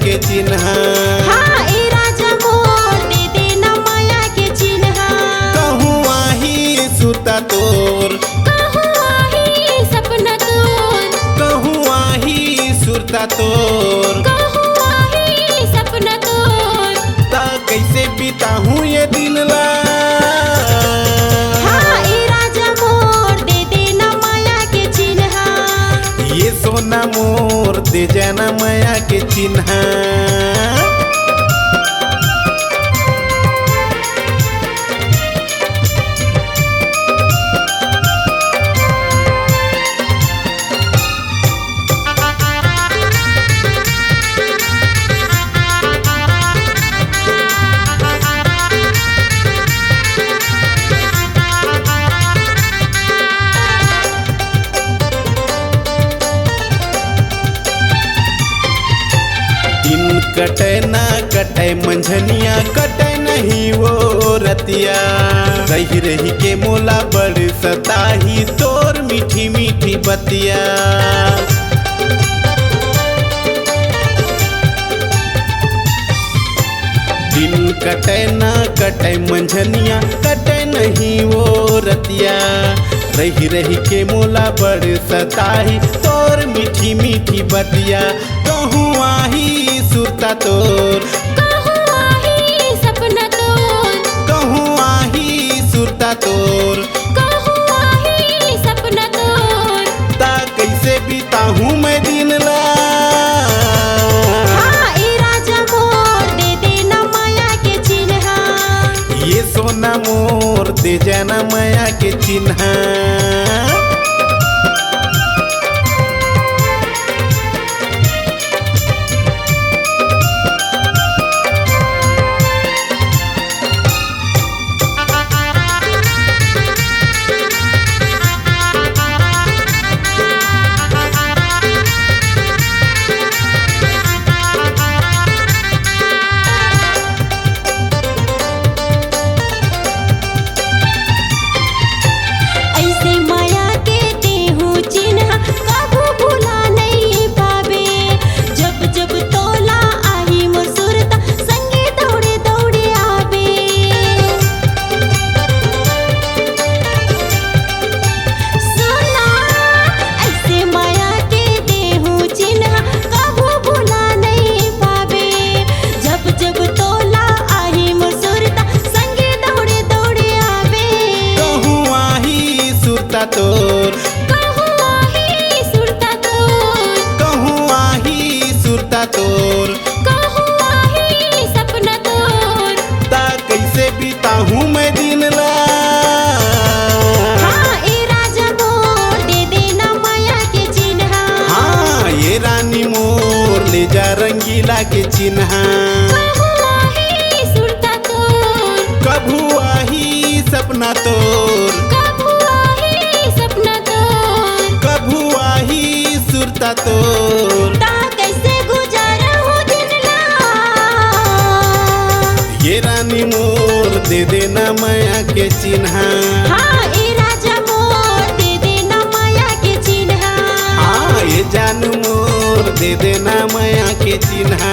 के चिन्ह। हाँ ए राजा मोर दे देना माया के चिन्ह। कहूँ आही सुरता तोर, कहूँ आही सपना तोर, कहूँ आही सुरता तोर। कहूँ आही सपना तोर। ता कैसे बिताहूँ ये दिन ला। हाँ ए राजा मोर दे देना माया के चिन्ह। ये सोना मोर दे जाना माया के चिन्ह। दिन कटे ना कटे मंझनिया कटे नहीं वो रतिया। रही रही के मोला बड़ सताही तोर मीठी मीठी बतिया। दिन कटे ना कटे मंझनिया कटे नहीं वो रतिया। रही रही के मोला बड़ सताही तोर मीठी मीठी बतिया। कहूँ आही सुरता तोर, कहूँ आही सपना तोर, कहूँ आही सुरता तोर। कहूँ आही सपना तोर। ता कैसे बिताहूँ मैं दिन ला। हाँ ए राजा मोर दे देना माया के चिन्ह। ये सोना मोर दे जाना माया के चिन्ह। ऐसे माया के देहूँ चिन्ह कभू भूला नहीं पावे। जब जब तोला आही मोर सुरता संगे दौड़े दौड़े आवे। सुना ऐसे माया के देहूँ चिन्ह कभू भूला नहीं पावे। जब जब तोला आही मोर सुरता संगे दौड़े दौड़े आवे। कहूँ आही सुरता तोर, कहूँ आही सुरता तोर, कहूँ आही सुरता तोर। कहूँ आही सपना तोर। ता कैसे बिताहूँ मैं दिन ला। हाँ ए राजा मोर दे देना माया के चिन्ह। हाँ ये रानी मोर ले जा रंगीला के चिन्ह। कहूँ आही सुरता तोर, कभू आही सपना तोर, कहूँ आही सपना तोर। कभू आही सुरता तोर। ता कैसे गुजारूँ दिन ला। ये रानी मोर दे देना माया के चिन्ह। हाँ ए राजा मोर दे देना माया के चिन्ह। हाँ ये जान मोर दे देना माया के चिन्ह।